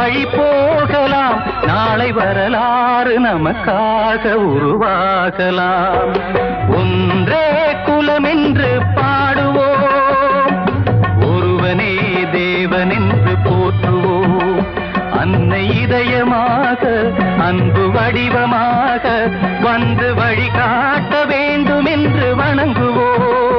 வழி போகலாம், நாளை வரலாறு நமக்காக உருவாகலாம். ஒன்றே குலம் என்று பாடுவோம், ஒருவனே தேவன் என்று போற்றுவோம். அன்னை இதயமாக அன்பு வடிவமாக வந்து வழிகாட்ட வேண்டும் என்று வணங்குவோம்.